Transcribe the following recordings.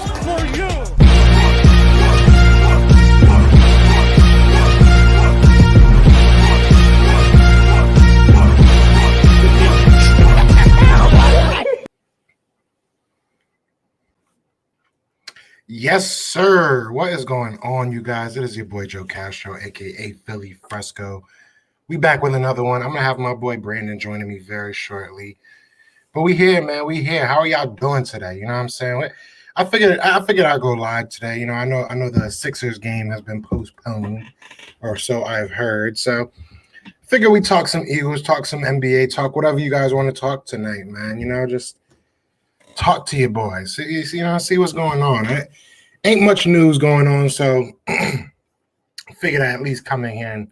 is for you. Yes, sir. What is going on, you guys? It is your boy Joe Castro, aka Philly Fresco. We back with another one. I'm gonna have my boy Brandon joining me very shortly. But we here, man. We here. How are y'all doing today? You know what I'm saying? I figured I'd go live today. You know, I know the Sixers game has been postponed, or so I've heard. So figure we talk some Eagles, talk some NBA, talk whatever you guys want to talk tonight, man. You know, just talk to your boys. See what's going on. Ain't much news going on, so figured I'd at least come in here and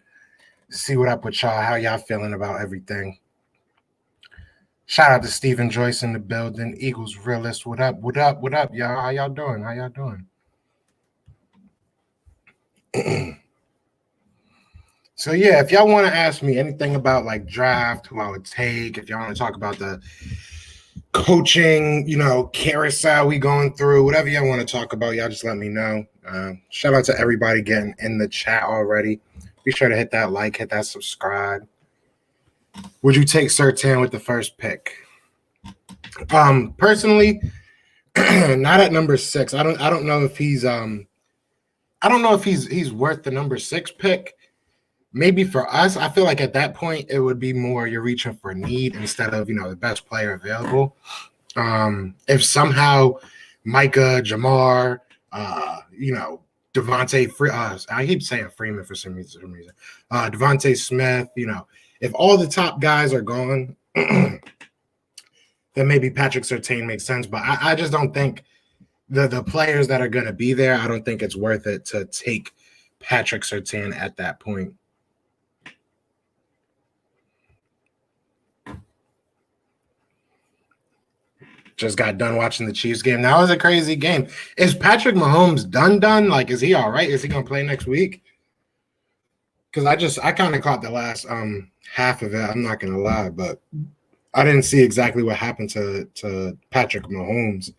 see what up with y'all, how y'all feeling about everything. Shout out to Stephen Joyce in the building. Eagles Realist. What up, y'all? How y'all doing? So yeah, if y'all want to ask me anything about like draft, who I would take, if y'all want to talk about the coaching, carousel we going through, whatever y'all want to talk about, y'all just let me know. Shout out to everybody getting in the chat already. Be sure to hit that like, hit that subscribe. Would you take Surtain with the first pick? Personally, not at number 6. I don't know if he's he's worth the number 6 pick. Maybe for us, I feel like at that point it would be more you're reaching for need instead of the best player available. If somehow Micah, Jamar, Devontae, I keep saying Freeman for some reason. Devontae Smith, if all the top guys are gone, then maybe Patrick Surtain makes sense. But I just don't think the players that are going to be there, I don't think it's worth it to take Patrick Surtain at that point. Just got done watching the Chiefs game. That was a crazy game. Is Patrick Mahomes done? Like, is he all right? Is he going to play next week? Because I kind of caught the last half of it. I'm not going to lie, but I didn't see exactly what happened to Patrick Mahomes.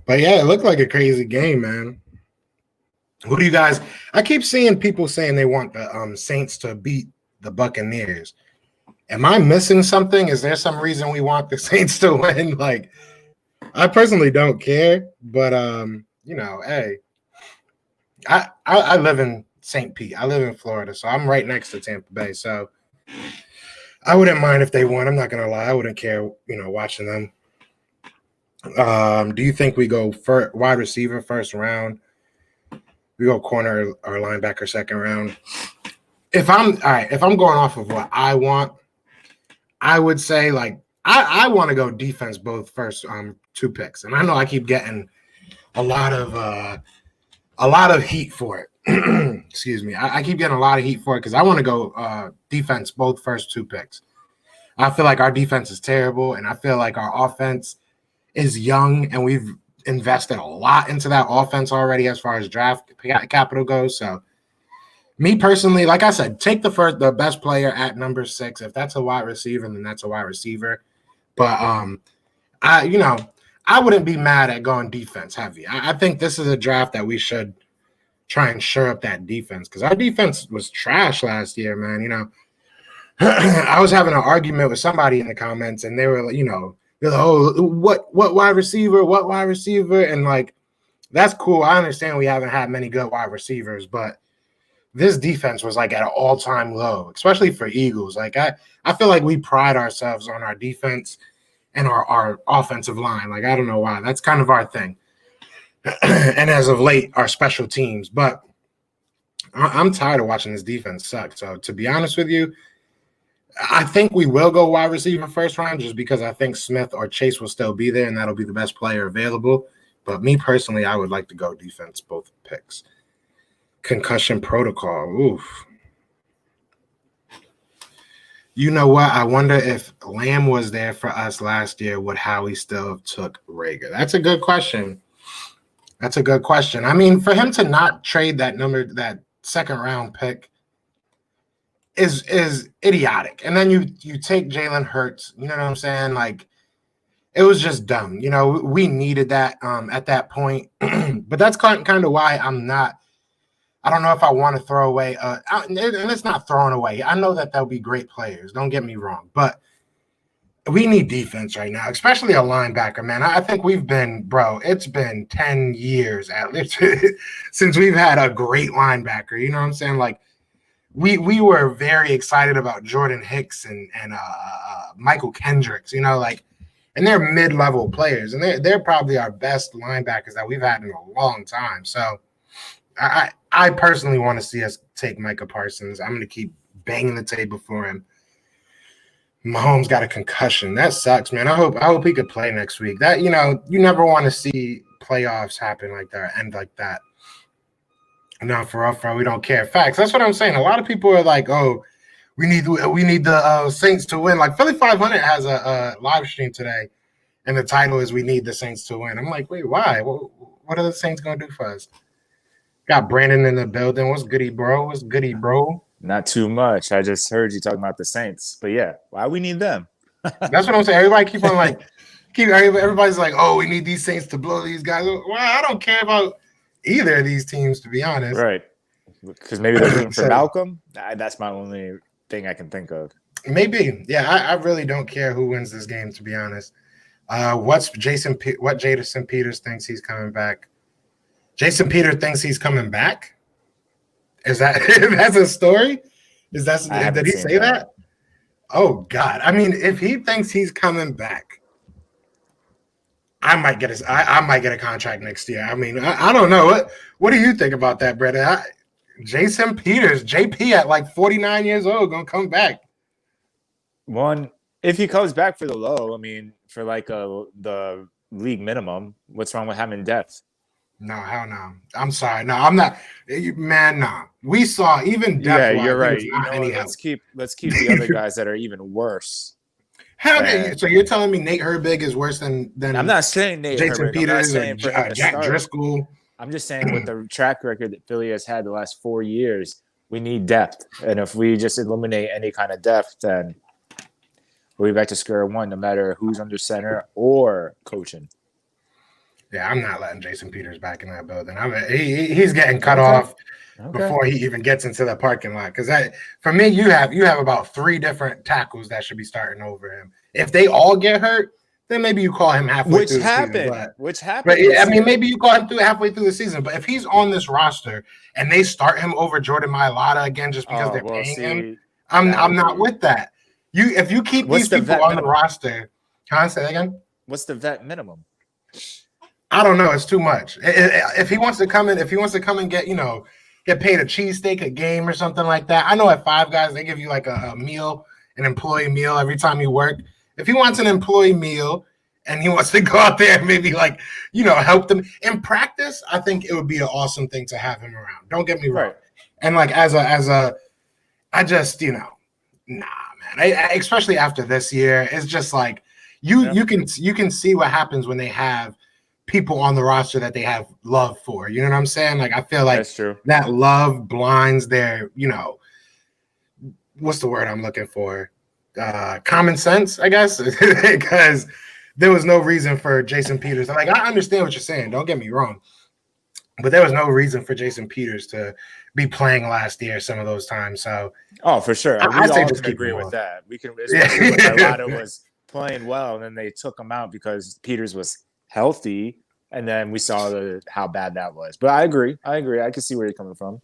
But yeah, it looked like a crazy game, man. Who do you guys? I keep seeing people saying they want the Saints to beat the Buccaneers. Am I missing something? Is there some reason we want the Saints to win? Like, I personally don't care, but hey, I live in St. Pete. I live in Florida, so I'm right next to Tampa Bay. So I wouldn't mind if they won. I'm not gonna lie, I wouldn't care, watching them. Do you think we go for wide receiver first round? We go corner or linebacker second round. If I'm going off of what I want, I would say like I want to go defense both first 2 picks, and I know I keep getting a lot of heat for it. Excuse me, I keep getting a lot of heat for it because I want to go defense both first 2 picks. I feel like our defense is terrible, and I feel like our offense is young, and we've invested a lot into that offense already as far as draft capital goes. So, me personally, like I said, take the best player at number 6. If that's a wide receiver, then that's a wide receiver. But I wouldn't be mad at going defense heavy. I think this is a draft that we should try and shore up that defense because our defense was trash last year, man. I was having an argument with somebody in the comments, and they were like, they're like, oh, what wide receiver? And like, that's cool. I understand we haven't had many good wide receivers, but this defense was like at an all-time low, especially for Eagles. Like I feel like we pride ourselves on our defense and our offensive line. Like, I don't know why. That's kind of our thing. And as of late, our special teams. But I'm tired of watching this defense suck. So to be honest with you, I think we will go wide receiver first round just because I think Smith or Chase will still be there and that'll be the best player available. But me personally, I would like to go defense both picks. Concussion protocol. Oof. You know what? I wonder if Lamb was there for us last year, would Howie still have took Rager? That's a good question. I mean, for him to not trade that second round pick is idiotic. And then you take Jalen Hurts. You know what I'm saying? Like, it was just dumb. You know, we needed that at that point. But that's kind of why I don't know if I want to throw away. And it's not throwing away. I know that they'll be great players. Don't get me wrong. But we need defense right now, especially a linebacker, man. I think it's been 10 years at least since we've had a great linebacker. You know what I'm saying? Like, we were very excited about Jordan Hicks and Michael Kendricks, you know, like, and they're mid-level players, and they're probably our best linebackers that we've had in a long time. So I personally want to see us take Micah Parsons. I'm going to keep banging the table for him. Mahomes got a concussion. That sucks, man. I hope he could play next week. That, you know, you never want to see playoffs happen like that, end like that. No, for real, we don't care. Facts. That's what I'm saying. A lot of people are like, "Oh, we need the Saints to win." Like Philly 500 has a live stream today, and the title is "We need the Saints to win." I'm like, wait, why? What are the Saints gonna do for us? Got Brandon in the building. What's goody, bro? What's goody, bro? Not too much. I just heard you talking about the Saints, but yeah, why we need them? That's what I'm saying. Everybody keep on like, everybody's like, "Oh, we need these Saints to blow these guys." Well, I don't care about either of these teams, to be honest. Right. Because maybe they're rooting for Malcolm. That's my only thing I can think of. Maybe. Yeah, I really don't care who wins this game, to be honest. What Jason Peters thinks he's coming back. Jason Peters thinks he's coming back? Is that that's a story? Did he say that? Oh God. I mean, if he thinks he's coming back, I might get a contract next year. I mean, I don't know. What do you think about that, Brett? Jason Peters, JP at like 49 years old, gonna come back. One, if he comes back for the low, I mean, for like the league minimum, what's wrong with having depth? No, hell no. I'm sorry. No, I'm not. Man, no. We saw even depth. Yeah, you're right. You know, let's keep the other guys that are even worse. So you're telling me Nate Herbig is worse than I'm not saying Nate Jason Herbig. Peters or Jack Driscoll. I'm just saying with the track record that Philly has had the last 4 years, we need depth. And if we just eliminate any kind of depth, then we'll be back to square one, no matter who's under center or coaching. Yeah, I'm not letting Jason Peters back in that building. He's getting cut off before he even gets into the parking lot. Because for me, you have about 3 different tackles that should be starting over him. If they all get hurt, then maybe you call him halfway through the season. Which happened. But I mean, maybe you call him halfway through the season. But if he's on this roster and they start him over Jordan Mailata again just because they're paying him, I'm not with that. If you keep these people on the roster, can I say that again? What's the vet minimum? I don't know. It's too much. If he wants to come in, and get paid a cheesesteak a game or something like that. I know at Five Guys they give you like a meal, an employee meal every time you work. If he wants an employee meal and he wants to go out there and maybe help them in practice, I think it would be an awesome thing to have him around. Don't get me wrong. Right. And like I just nah, man. Especially after this year, it's just like you can see what happens when they have people on the roster that they have love for. You know what I'm saying? Like I feel like that love blinds their, what's the word I'm looking for? Common sense, I guess, because there was no reason for Jason Peters. Like I understand what you're saying. Don't get me wrong, but there was no reason for Jason Peters to be playing last year some of those times. So, for sure, I say just agree with that. We can, especially when Mailata was playing well, and then they took him out because Peters was healthy, and then we saw how bad that was. But I agree. I can see where you're coming from.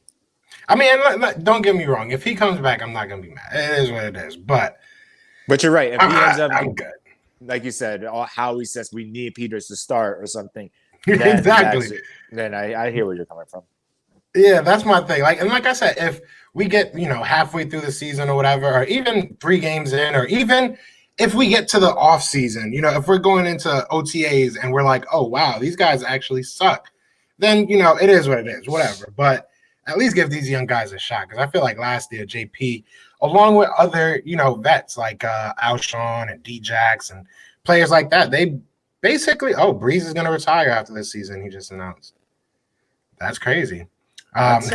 I mean, don't get me wrong. If he comes back, I'm not gonna be mad. It is what it is. But you're right. If he ends up, I'm good. Like you said, how he says we need Peters to start or something. Exactly. Then I hear where you're coming from. Yeah, that's my thing. Like I said, if we get halfway through the season or whatever, or even 3 games in, or even if we get to the off season, if we're going into OTAs and we're like, oh wow, these guys actually suck, then it is what it is, whatever. But at least give these young guys a shot, because I feel like last year JP, along with other vets like Alshon and Djax and players like that, they basically Breeze is going to retire after this season. He just announced. That's crazy. That's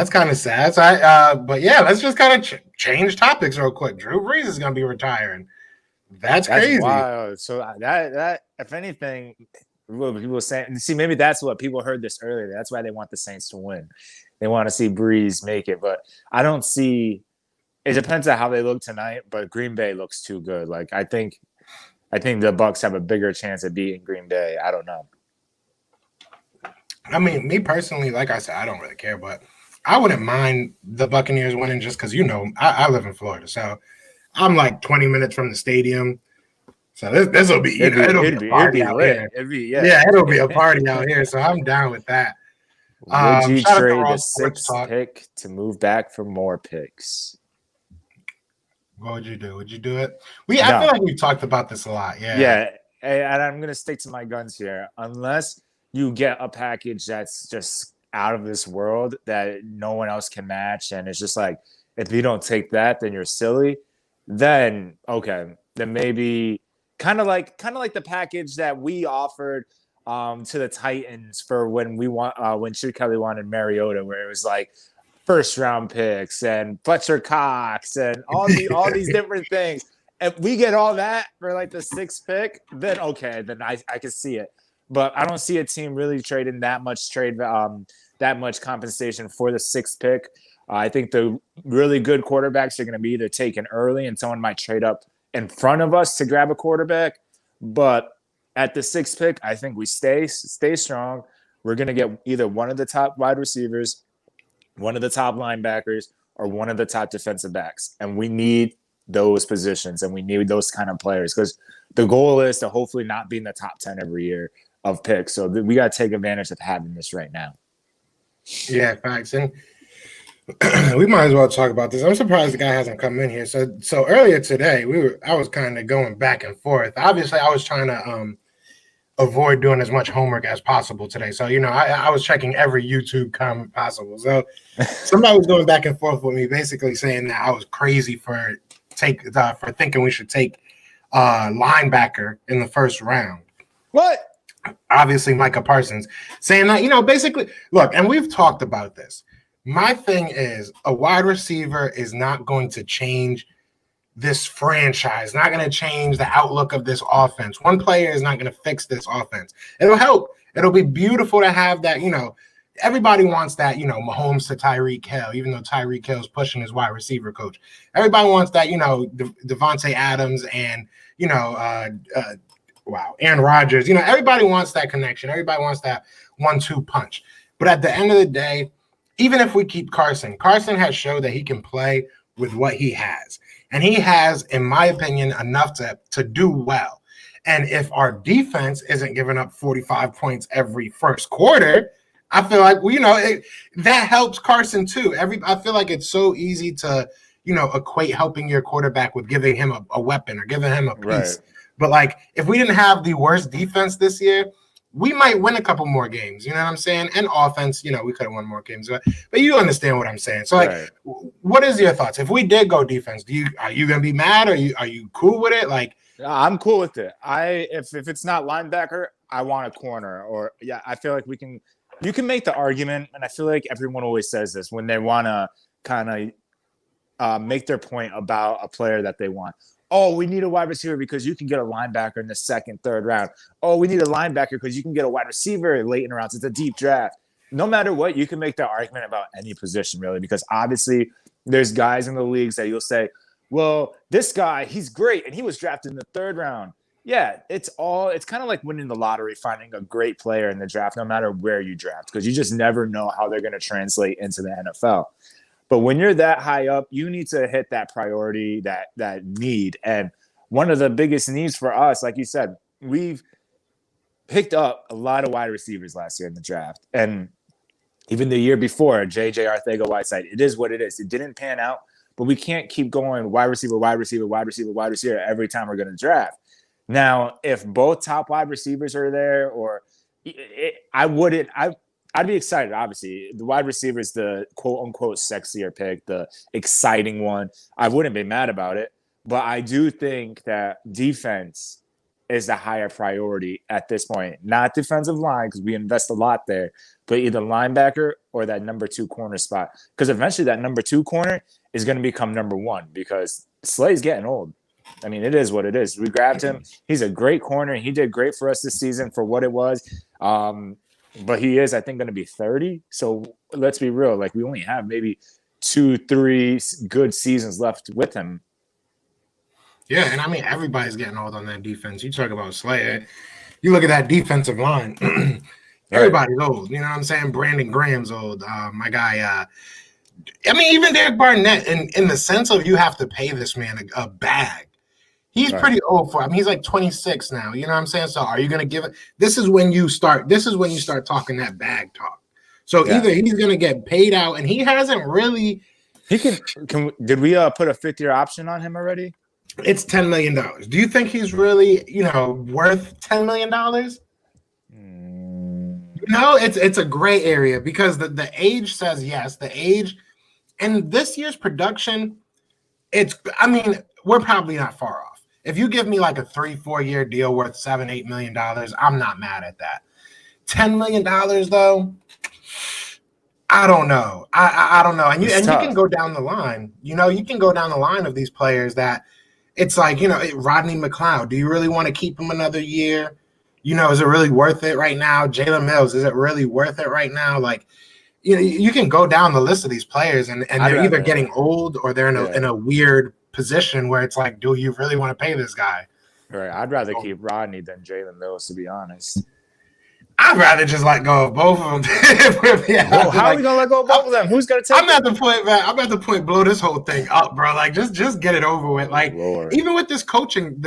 kind of sad. So but yeah, let's just kind of change topics real quick. Drew Brees is going to be retiring. That's That's crazy. wild. So that if anything, what people were saying, see, maybe that's what people heard this earlier. That's why they want the Saints to win. They want to see Breeze make it, but I don't see. It depends on how they look tonight, but Green Bay looks too good. Like I think the Bucks have a bigger chance of beating Green Bay. I don't know. I mean, me personally, like I said, I don't really care, but I wouldn't mind the Buccaneers winning just because, I live in Florida. So I'm like 20 minutes from the stadium. So this will be, it'll be a party out lit. here. It'd be Yeah, it'll be a party out here. So I'm down with that. Would you Shout out to trade Raw the Sports sixth Talk. pick to move back for more picks? What would you do? Would you do it? I feel like we've talked about this a lot. Yeah. Yeah. And I'm going to stick to my guns here. Unless you get a package that's just out of this world that no one else can match. And it's just like, if you don't take that, then you're silly. Then, okay. Then maybe kind of like the package that we offered to the Titans for when when Chip Kelly wanted Mariota, where it was like first round picks and Fletcher Cox and all these different things. If we get all that for like the sixth pick, then okay, then I can see it. But I don't see a team really trading that much compensation for the sixth pick. I think the really good quarterbacks are going to be either taken early, and someone might trade up in front of us to grab a quarterback. But at the sixth pick, I think we stay strong. We're going to get either one of the top wide receivers, one of the top linebackers, or one of the top defensive backs. And we need those positions, and we need those kind of players because the goal is to hopefully not be in the top 10 every year of picks. So we got to take advantage of having this right now. Yeah, facts. And we might as well talk about this. I'm surprised the guy hasn't come in here. So earlier today, I was kind of going back and forth. Obviously, I was trying to avoid doing as much homework as possible today. So, I was checking every YouTube comment possible. So somebody was going back and forth with me, basically saying that I was crazy for thinking we should take linebacker in the first round. What? Obviously, Micah Parsons saying that, basically, look, and we've talked about this. My thing is a wide receiver is not going to change this franchise, not going to change the outlook of this offense. One player is not going to fix this offense. It'll help. It'll be beautiful to have that, everybody wants that, Mahomes to Tyreek Hill, even though Tyreek Hill's pushing his wide receiver coach. Everybody wants that, Devontae Adams and, Aaron Rodgers. Everybody wants that connection. Everybody wants that 1-2 punch. But at the end of the day, even if we keep Carson has showed that he can play with what he has. And he has, in my opinion, enough to do well. And if our defense isn't giving up 45 points every first quarter, I feel like, that helps Carson too. I feel like it's so easy to, equate helping your quarterback with giving him a weapon or giving him a piece. Right. But like, if we didn't have the worst defense this year, we might win a couple more games. You know what I'm saying? And offense, we could have won more games. But you understand what I'm saying. So, like, What is your thoughts? If we did go defense, are you gonna be mad? Are you cool with it? Like, I'm cool with it. If it's not linebacker, I want a corner. Or I feel like you can make the argument, and I feel like everyone always says this when they want to kind of make their point about a player that they want. Oh, we need a wide receiver because you can get a linebacker in the second, third round. Oh, we need a linebacker because you can get a wide receiver late in the rounds. It's a deep draft. No matter what, you can make that argument about any position, really, because obviously there's guys in the leagues that you'll say, well, this guy, he's great, and he was drafted in the third round. Yeah, it's kind of like winning the lottery, finding a great player in the draft, no matter where you draft, because you just never know how they're going to translate into the NFL. But when you're that high up, you need to hit that priority, that need. And one of the biggest needs for us, like you said, we've picked up a lot of wide receivers last year in the draft. And even the year before, J.J. Arcega-Whiteside, it is what it is. It didn't pan out, but we can't keep going wide receiver every time we're going to draft. Now, if both top wide receivers are there, I'd be excited, obviously. The wide receiver is the quote-unquote sexier pick, the exciting one. I wouldn't be mad about it. But I do think that defense is the higher priority at this point. Not defensive line, because we invest a lot there, but either linebacker or that number 2 corner spot. Because eventually that number 2 corner is going to become number 1 because Slay's getting old. I mean, it is what it is. We grabbed him. He's a great corner. He did great for us this season for what it was. But he is, I think, going to be 30. So let's be real. Like, we only have maybe 2-3 good seasons left with him. Yeah, and I mean, everybody's getting old on that defense. You talk about Slayer. You look at that defensive line. Everybody's old. You know what I'm saying? Brandon Graham's old. My guy, I mean, even Derek Barnett, in the sense of you have to pay this man a bag. He's pretty old for. I mean, he's like 26 now. You know what I'm saying? So, are you going to give it? This is when you start talking that bag talk. So either he's going to get paid out, and he hasn't really. He can. Did we put a 5th-year option on him already? It's $10 million. Do you think he's really, worth $10 million? No, it's a gray area because the age says yes. The age and this year's production, we're probably not far off. If you give me like a 3-4 year deal worth $7-8 million, I'm not mad at that. $10 million though, I don't know. I don't know. And you can go down the line. You can go down the line of these players that it's like, Rodney McLeod. Do you really want to keep him another year? Is it really worth it right now? Jalen Mills, is it really worth it right now? Like, you can go down the list of these players and they're either getting old or they're in a weird position where it's like, do you really want to pay this guy? Right. I'd rather keep Rodney than Jalen Mills, to be honest. I'd rather just let go of both of them. How are we gonna let go of both of them? Who's gonna take? I'm at the point, man. I'm at the point. Blow this whole thing up, bro. Like, just get it over with. Like, even with this coaching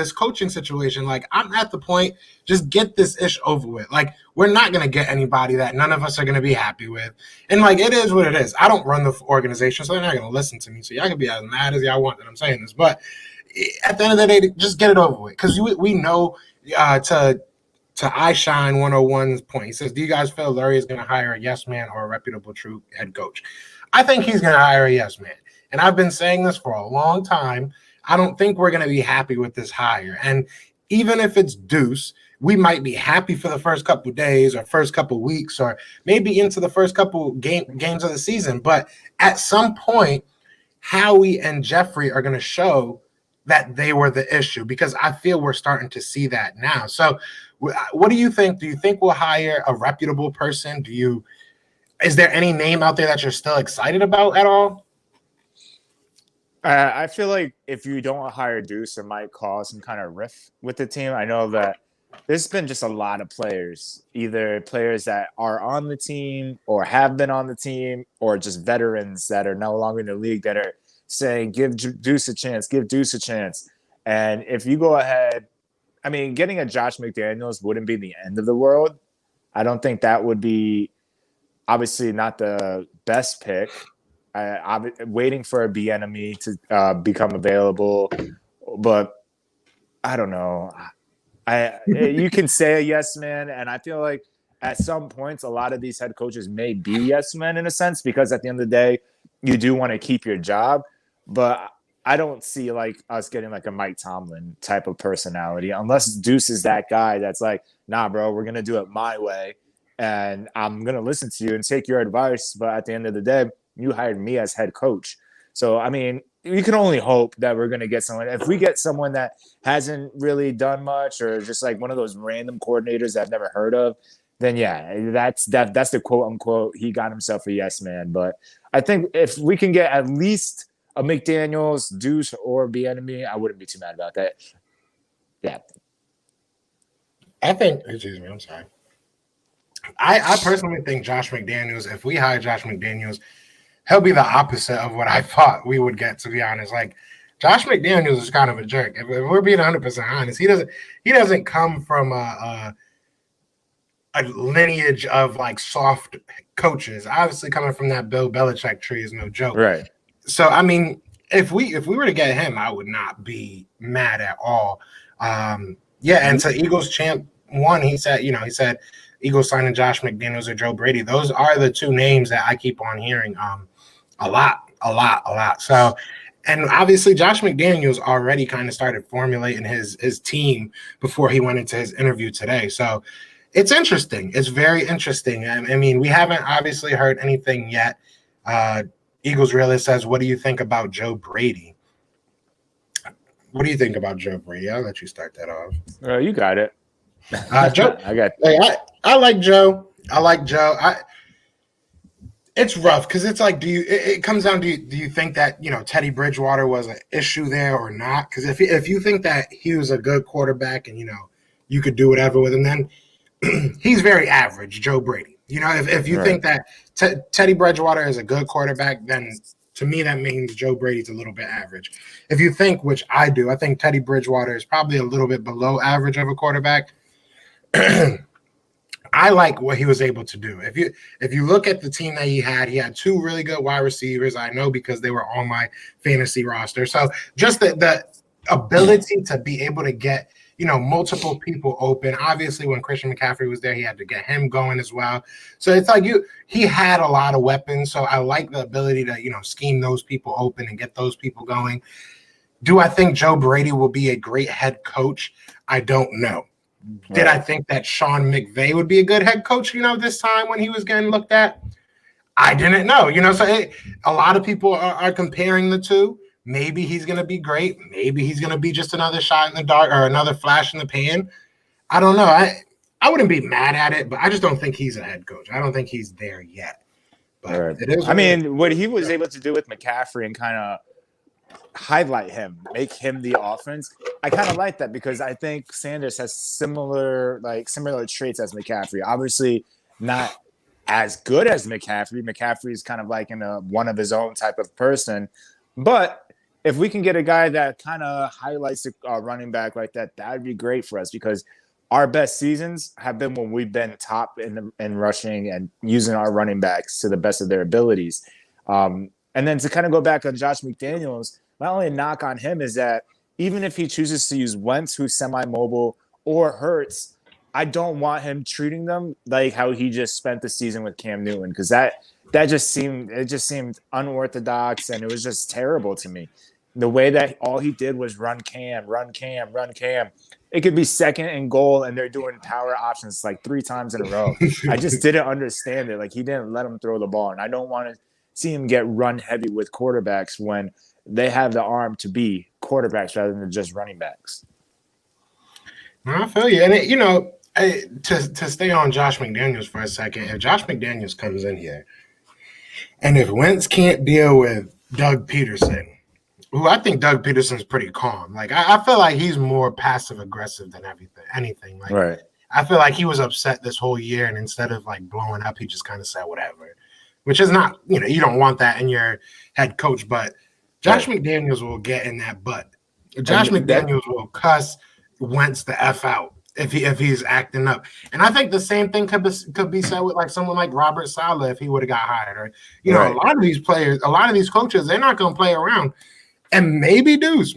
situation, like, I'm at the point. Just get this ish over with. Like, we're not gonna get anybody that none of us are gonna be happy with. And like, it is what it is. I don't run the organization, so they're not gonna listen to me. So y'all can be as mad as y'all want that I'm saying this, but at the end of the day, just get it over with. Because we know to iShine 101's point, he says, do you guys feel Lurie is going to hire a yes man or a reputable true head coach? I think he's going to hire a yes man. And I've been saying this for a long time. I don't think we're going to be happy with this hire. And even if it's Deuce, we might be happy for the first couple of days or first couple of weeks or maybe into the first couple games of the season. But at some point, Howie and Jeffrey are going to show that they were the issue because I feel we're starting to see that now. So what do you think? Do you think we'll hire a reputable person? Is there any name out there that you're still excited about at all? I feel like if you don't hire Deuce, it might cause some kind of rift with the team. I know that there's been just a lot of players, either players that are on the team or have been on the team or just veterans that are no longer in the league that are saying, give Deuce a chance, give Deuce a chance. And if you go ahead, I mean, getting a Josh McDaniels wouldn't be the end of the world. I don't think that would be obviously not the best pick. I'm waiting for a Bieniemy to become available, but I don't know. You can say a yes man, and I feel like at some points, a lot of these head coaches may be yes men in a sense because at the end of the day, you do want to keep your job, but I don't see like us getting like a Mike Tomlin type of personality unless Deuce is that guy that's like, nah, bro, we're going to do it my way. And I'm going to listen to you and take your advice. But at the end of the day, you hired me as head coach. So, I mean, we can only hope that we're going to get someone. If we get someone that hasn't really done much or just like one of those random coordinators that I've never heard of, then yeah, that's the quote unquote, he got himself a yes man. But I think if we can get at least a McDaniels, Deuce, or Bieniemy, I wouldn't be too mad about that. Yeah. I think, excuse me, I'm sorry. I personally think Josh McDaniels, if we hire Josh McDaniels, he'll be the opposite of what I thought we would get, to be honest. Like, Josh McDaniels is kind of a jerk. If we're being 100% honest, he doesn't come from a lineage of like soft coaches. Obviously, coming from that Bill Belichick tree is no joke. Right. So, I mean, if we were to get him, I would not be mad at all. And to Eagles Champ 1, he said Eagles signing Josh McDaniels or Joe Brady. Those are the two names that I keep on hearing a lot. So, and obviously Josh McDaniels already kind of started formulating his team before he went into his interview today. So it's interesting. It's very interesting. I mean, we haven't obviously heard anything yet. Eagles Realist says, what do you think about Joe Brady? What do you think about Joe Brady? I'll let you start that off. You got it. Joe, I got. I like Joe. I like Joe. It's rough because it's like, it comes down to, do you think that, Teddy Bridgewater was an issue there or not? Because if you think that he was a good quarterback and, you could do whatever with him, then he's very average, Joe Brady. If you think that Teddy Bridgewater is a good quarterback, then to me that means Joe Brady's a little bit average. If you think, which I do, I think Teddy Bridgewater is probably a little bit below average of a quarterback. I like what he was able to do. If you look at the team that he had 2 really good wide receivers. I know because they were on my fantasy roster. So just the ability to be able to get, multiple people open. Obviously, when Christian McCaffrey was there, he had to get him going as well. So it's like he had a lot of weapons. So I like the ability to, scheme those people open and get those people going. Do I think Joe Brady will be a great head coach? I don't know. Right. Did I think that Sean McVay would be a good head coach, this time when he was getting looked at? I didn't know, So a lot of people are comparing the two. Maybe he's going to be great. Maybe he's going to be just another shot in the dark or another flash in the pan. I don't know. I wouldn't be mad at it, but I just don't think he's a head coach. I don't think he's there yet. But right. What he was able to do with McCaffrey and kind of highlight him, make him the offense. I kind of like that because I think Sanders has similar traits as McCaffrey. Obviously, not as good as McCaffrey. McCaffrey is kind of like in a one of his own type of person. But if we can get a guy that kind of highlights a running back like that, that would be great for us because our best seasons have been when we've been top in rushing and using our running backs to the best of their abilities. And then to kind of go back on Josh McDaniels, my only knock on him is that even if he chooses to use Wentz, who's semi-mobile, or Hurts, I don't want him treating them like how he just spent the season with Cam Newton because that just seemed unorthodox and it was just terrible to me. The way that all he did was run Cam. It could be second and goal and they're doing power options like 3 times in a row. I just didn't understand it. Like he didn't let him throw the ball, and I don't want to see him get run heavy with quarterbacks when they have the arm to be quarterbacks rather than just running backs. I feel you. And, to stay on Josh McDaniels for a second, if Josh McDaniels comes in here and if Wentz can't deal with Doug Peterson, who I think Doug Peterson's pretty calm. Like, I feel like he's more passive-aggressive than anything. Like, right. I feel like he was upset this whole year, and instead of, like, blowing up, he just kind of said whatever, which is not, you don't want that in your head coach, but Josh McDaniels will get in that butt. Josh McDaniels will cuss Wentz the F out if he's acting up. And I think the same thing could be said with like someone like Robert Saleh if he would have got hired. Or a lot of these players, a lot of these coaches, they're not going to play around. And maybe Deuce.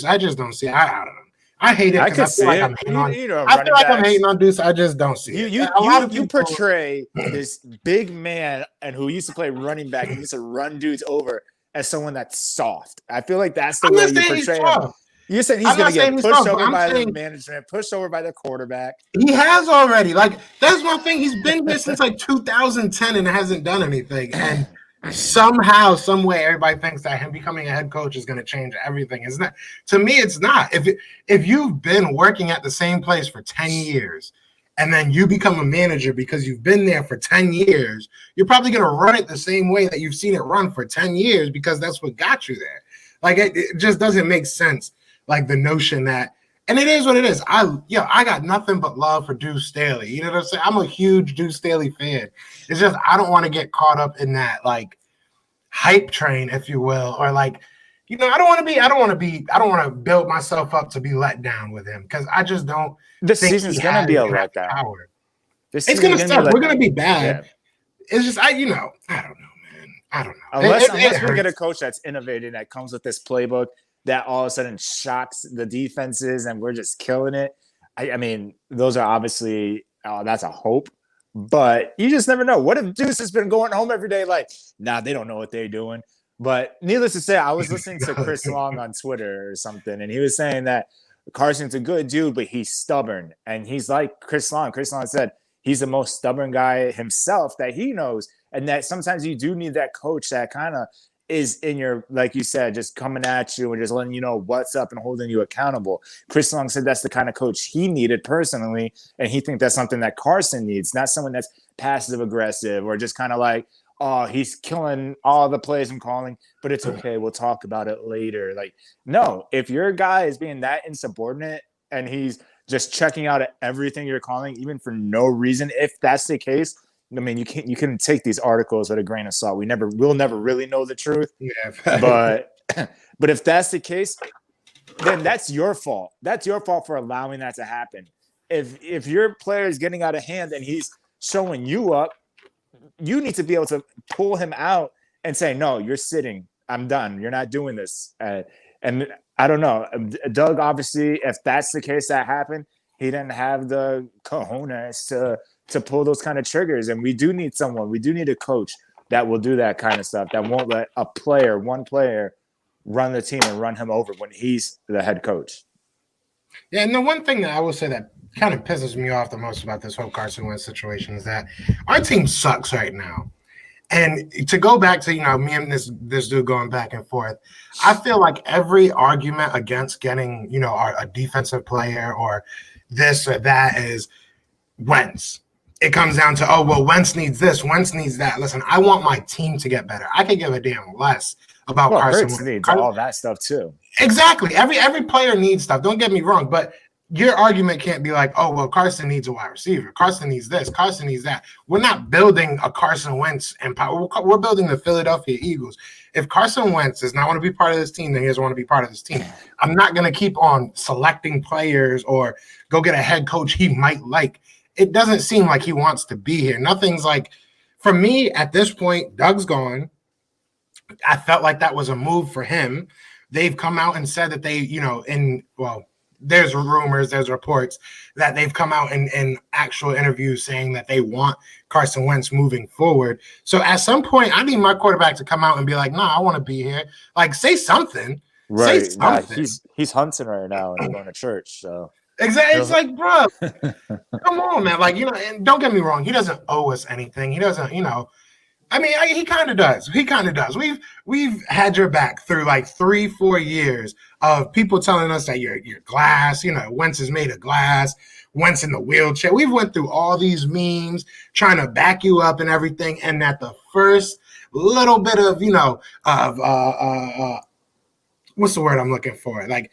I just don't see it. I don't know. I hate it. I can see it. I feel like I'm hating on Deuce. I just don't see it. You portray this big man and who used to play running back and used to run dudes over as someone that's soft. I feel like that's the way you portray him. You said he's going to get pushed over by the management, pushed over by the quarterback. He has already. Like, that's one thing. He's been here since like 2010 and hasn't done anything. And somehow, some way, everybody thinks that him becoming a head coach is going to change everything. It's not. To me, it's not. If you've been working at the same place for 10 years and then you become a manager because you've been there for 10 years, you're probably going to run it the same way that you've seen it run for 10 years because that's what got you there. Like, it just doesn't make sense. Like the notion that, and it is what it is. I got nothing but love for Deuce Staley. You know what I'm saying? I'm a huge Deuce Staley fan. It's just I don't want to get caught up in that like hype train, if you will, or like, I don't want to build myself up to be let down with him because I just don't. This season's gonna be a letdown. It's gonna start. We're gonna be bad. Yeah. It's just I don't know, man. I don't know. Unless we get a coach that's innovating that comes with this playbook that all of a sudden shocks the defenses and we're just killing it. I mean, those are obviously that's a hope, but you just never know. What if Deuce has been going home every day like, they don't know what they're doing. But needless to say, I was listening to Chris Long on Twitter or something, and he was saying that Carson's a good dude, but he's stubborn. And he's like Chris Long. Chris Long said he's the most stubborn guy himself that he knows, and that sometimes you do need that coach that kind of is in your, like you said, just coming at you and just letting you know what's up and holding you accountable. Chris Long said that's the kind of coach he needed personally, and he thinks that's something that Carson needs, not someone that's passive aggressive or just kind of like, oh, he's killing all the plays I'm calling, but it's okay, we'll talk about it later. Like, no, if your guy is being that insubordinate and he's just checking out at everything you're calling, even for no reason, if that's the case, I mean, you can take these articles with a grain of salt. We'll never really know the truth. Yeah. but if that's the case, then that's your fault. That's your fault for allowing that to happen. If your player is getting out of hand and he's showing you up, you need to be able to pull him out and say, no, you're sitting. I'm done. You're not doing this. And I don't know. Doug, obviously, if that's the case that happened, he didn't have the cojones to pull those kind of triggers. And we do need someone. We do need a coach that will do that kind of stuff, that won't let one player run the team and run him over when he's the head coach. Yeah, and the one thing that I will say that kind of pisses me off the most about this whole Carson Wentz situation is that our team sucks right now. And to go back to, me and this dude going back and forth, I feel like every argument against getting, a defensive player or this or that is Wentz. It comes down to, Wentz needs this, Wentz needs that. Listen, I want my team to get better. I could give a damn less about Carson Wentz. Needs all that stuff too. Exactly. Every player needs stuff. Don't get me wrong, but your argument can't be like, Carson needs a wide receiver. Carson needs this. Carson needs that. We're not building a Carson Wentz empire. We're building the Philadelphia Eagles. If Carson Wentz does not want to be part of this team, then he doesn't want to be part of this team. I'm not going to keep on selecting players or go get a head coach he might like. It doesn't seem like he wants to be here. Nothing's like, for me at this point, Doug's gone. I felt like that was a move for him. They've come out and said that they, there's rumors, there's reports that they've come out in actual interviews saying that they want Carson Wentz moving forward. So at some point, I need my quarterback to come out and be like, I want to be here. Like, say something. Right. Say something. Nah, he's hunting right now and going to church. So exactly. It's like, bro, come on, man. Like, and don't get me wrong. He doesn't owe us anything. He doesn't, I mean, he kind of does. He kind of does. We've had your back through like 3-4 years of people telling us that you're glass. Wentz is made of glass. Wentz in the wheelchair. We've went through all these memes trying to back you up and everything. And at the first little bit of what's the word I'm looking for? Like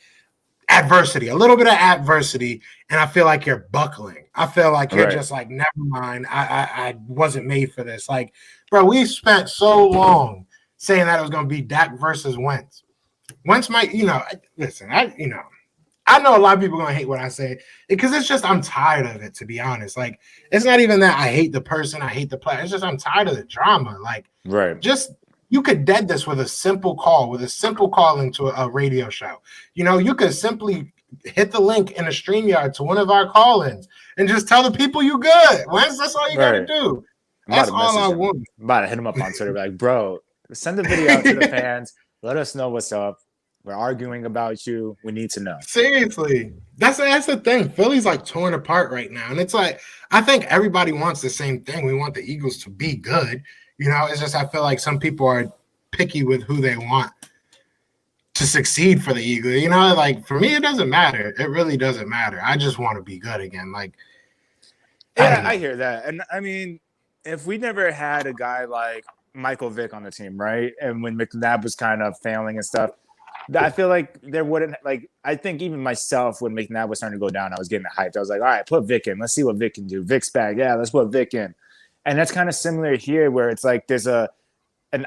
adversity, a little bit of adversity, and I feel like you're buckling. I feel like you're just like, never mind. I wasn't made for this. Like, bro, we spent so long saying that it was going to be Dak versus Wentz. Wentz might, listen, I know a lot of people are going to hate what I say because it's just, I'm tired of it, to be honest. Like, it's not even that I hate the person, I hate the player. It's just, I'm tired of the drama. Like, just, you could dead this with a simple call into a radio show. You could simply hit the link in a StreamYard to one of our call-ins and just tell the people you good. Wentz, that's all you got to do. That's all I want. I'm about to hit him up on Twitter, like, bro, send the video out to the fans. Let us know what's up. We're arguing about you. We need to know. Seriously. That's the thing. Philly's like torn apart right now. And it's like, I think everybody wants the same thing. We want the Eagles to be good. It's just I feel like some people are picky with who they want to succeed for the Eagles. Like for me, it doesn't matter. It really doesn't matter. I just want to be good again. Like, I hear that. And I mean, if we never had a guy like Michael Vick on the team, right? And when McNabb was kind of failing and stuff, I feel like there wouldn't, like, I think even myself, when McNabb was starting to go down, I was getting hyped. I was like, all right, put Vick in. Let's see what Vick can do. Vick's back. Yeah, let's put Vick in. And that's kind of similar here where it's like there's an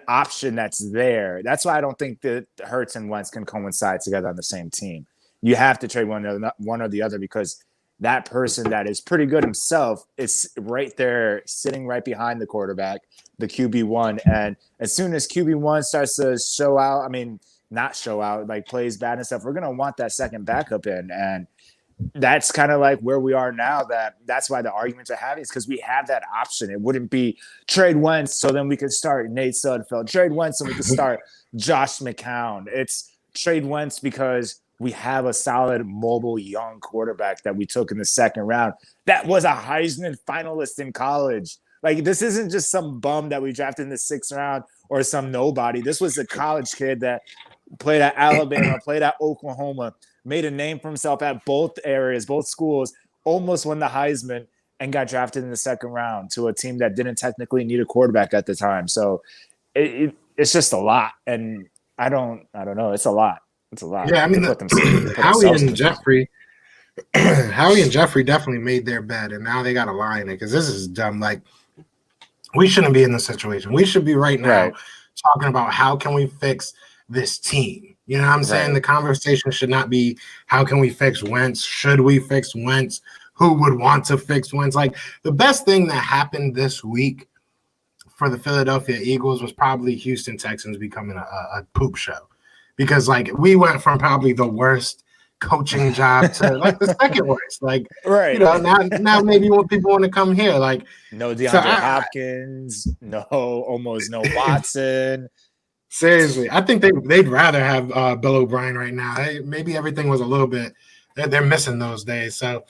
option that's there. That's why I don't think that Hurts and Wentz can coincide together on the same team. You have to trade one or the other because that person that is pretty good himself is right there sitting right behind the quarterback, the QB1. And as soon as QB1 starts to show out, not show out, like plays bad and stuff, we're going to want that second backup in. And that's kind of like where we are now. That's why the arguments are having is because we have that option. It wouldn't be trade Wentz so then we could start Nate Sudfeld, trade Wentz so we could start Josh McCown. It's trade Wentz because we have a solid mobile young quarterback that we took in the second round that was a Heisman finalist in college Like, this isn't just some bum that we drafted in the 6th round or some nobody. This was a college kid that played at Alabama, played at Oklahoma, made a name for himself at both areas, both schools, almost won the Heisman, and got drafted in the 2nd round to a team that didn't technically need a quarterback at the time. So it's just a lot. And I don't know. It's a lot. It's a lot. Yeah, I mean, Howie and Jeffrey definitely made their bed, and now they got to lie in it because this is dumb. Like, we shouldn't be in this situation. We should be right now talking about how can we fix this team. You know what I'm saying? The conversation should not be how can we fix Wentz? Should we fix Wentz? Who would want to fix Wentz? Like, the best thing that happened this week for the Philadelphia Eagles was probably Houston Texans becoming a poop show. Because, like, we went from probably the worst coaching job to, like, the second worst. Like, you know, now maybe when people want to come here, like. No DeAndre Hopkins, almost no Watson. Seriously, I think they'd rather have Bill O'Brien right now. Maybe everything was a little bit – they're missing those days. So,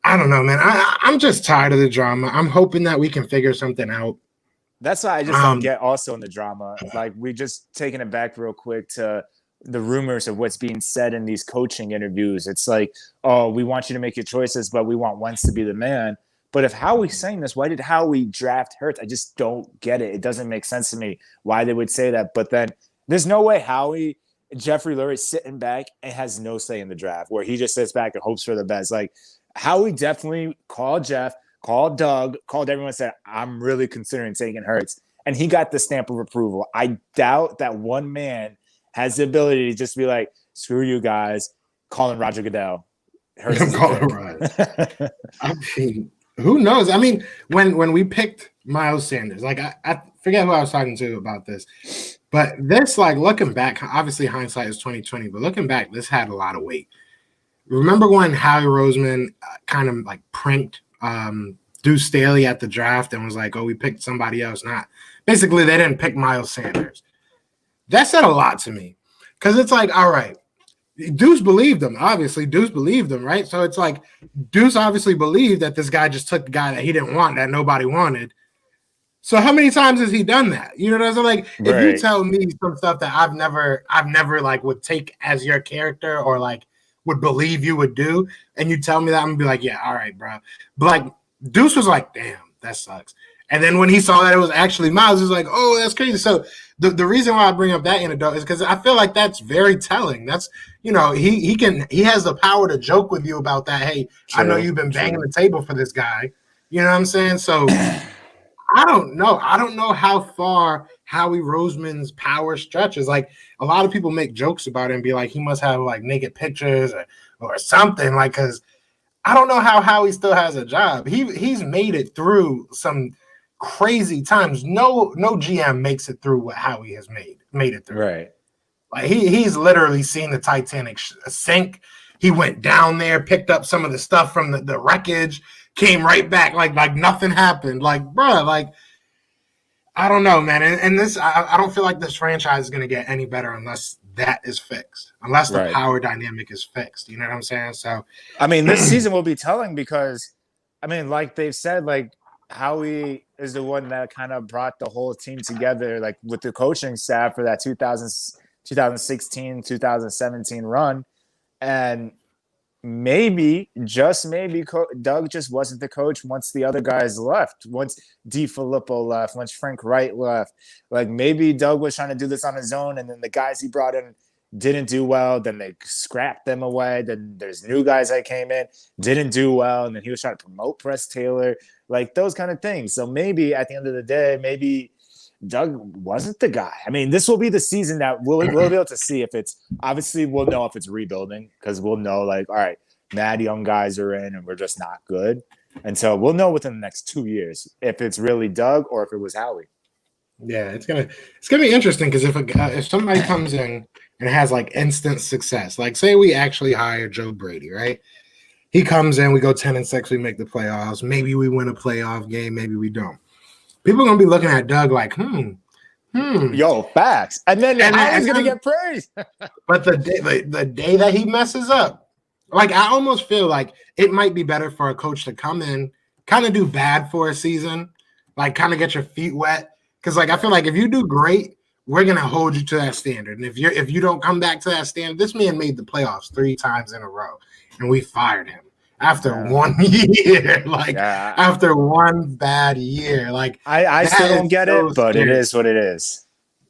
I don't know, man. I'm just tired of the drama. I'm hoping that we can figure something out. That's why I just don't get also in the drama. Like, we just taking it back real quick to the rumors of what's being said in these coaching interviews. It's like, oh, we want you to make your choices, but we want Wentz to be the man. But if Howie's saying this, why did Howie draft Hurts? I just don't get it. It doesn't make sense to me why they would say that. But then there's no way Jeffrey Lurie sitting back and has no say in the draft, where he just sits back and hopes for the best. Like, Howie definitely called Jeff, called Doug, called everyone, said, I'm really considering taking Hurts. And he got the stamp of approval. I doubt that one man has the ability to just be like, screw you guys, calling Roger Goodell. Hurts I mean, who knows? I mean, when we picked Miles Sanders, like, I forget who I was talking to about this, but this, like, looking back, obviously hindsight is 2020, but looking back, this had a lot of weight. Remember when Howie Roseman kind of like pranked Deuce Staley at the draft and was like, oh, we picked somebody else. Basically, they didn't pick Miles Sanders. That said a lot to me because it's like, all right, Deuce believed him. Obviously, Deuce believed him, right? So it's like Deuce obviously believed that this guy just took the guy that he didn't want, that nobody wanted. So how many times has he done that? You know what I'm saying? Like, if you tell me some stuff that I've never like would take as your character or like would believe you would do, and you tell me that, I'm gonna be like, yeah, all right, bro. But like Deuce was like, damn, that sucks. And then when he saw that it was actually Miles, he was like, oh, that's crazy. So the reason why I bring up that anecdote is because I feel like that's very telling. That's, you know, he has the power to joke with you about that. Hey, I know you've been banging the table for this guy. You know what I'm saying? So I don't know. I don't know how far Howie Roseman's power stretches. Like, a lot of people make jokes about it and be like, he must have like naked pictures or something. Like, because I don't know how Howie still has a job. He's made it through some crazy times. No GM makes it through what Howie has made it through. Right. Like, he's literally seen the Titanic sink. He went down there, picked up some of the stuff from the wreckage, came right back like nothing happened. Like, bro, like, I don't know, man. And this, I don't feel like this franchise is going to get any better unless that is fixed, unless the power dynamic is fixed. You know what I'm saying? So, I mean, this season will be telling because, I mean, like they've said, like, Howie is the one that kind of brought the whole team together, like with the coaching staff for that 2016, 2017 run. And maybe, just maybe, Doug just wasn't the coach once the other guys left, once DeFilippo left, once Frank Wright left. Like, maybe Doug was trying to do this on his own, and then the guys he brought in didn't do well. Then they scrapped them away. Then there's new guys that came in, didn't do well, and then he was trying to promote Press Taylor, like those kind of things. So maybe at the end of the day, maybe Doug wasn't the guy. I mean, this will be the season that we'll be able to see if it's – obviously we'll know if it's rebuilding because we'll know, like, all right, mad young guys are in and we're just not good. And so we'll know within the next 2 years if it's really Doug or if it was Howie. Yeah, it's gonna be interesting because if somebody comes in and has like instant success, like say we actually hire Joe Brady, right? He comes in, we go 10-6, we make the playoffs. Maybe we win a playoff game, maybe we don't. People are gonna be looking at Doug like, Yo, facts. And then Howie's gonna get praised. But the day that he messes up, like I almost feel like it might be better for a coach to come in, kind of do bad for a season, like kind of get your feet wet. Because like I feel like if you do great, we're gonna hold you to that standard. And if you don't come back to that standard, this man made the playoffs 3 times in a row, and we fired him after 1 year. Like after one bad year. Like I still don't get it, but scary. it is what it is.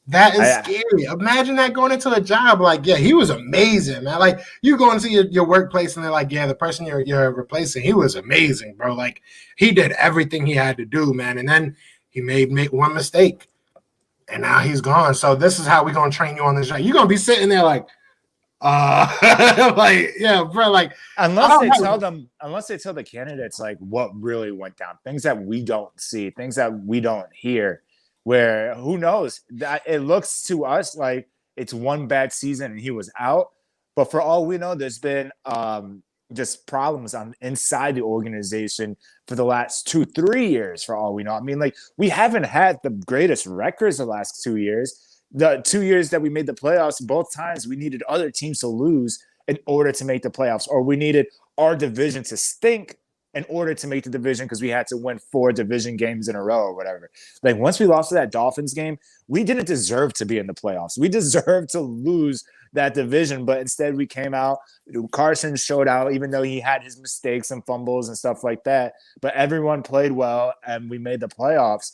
That is scary. Imagine that going into a job like, yeah, he was amazing, man. Like you go into your workplace and they're like, yeah, the person you're replacing, he was amazing, bro. Like he did everything he had to do, man. And then he made one mistake, and now he's gone. So this is how we're gonna train you on this job. You're gonna be sitting there like, like, yeah, bro. Like unless they tell the candidates like what really went down, things that we don't see, things that we don't hear. Where who knows that it looks to us like it's one bad season and he was out, but for all we know, there's been just problems on inside the organization for the last 2-3 years. For all we know, I mean, like we haven't had the greatest records the last 2 years. The 2 years that we made the playoffs, both times we needed other teams to lose in order to make the playoffs, or we needed our division to stink in order to make the division because we had to win 4 division games in a row or whatever. Like once we lost to that Dolphins game, we didn't deserve to be in the playoffs. We deserved to lose that division, but instead we came out. Carson showed out, even though he had his mistakes and fumbles and stuff like that. But everyone played well, and we made the playoffs.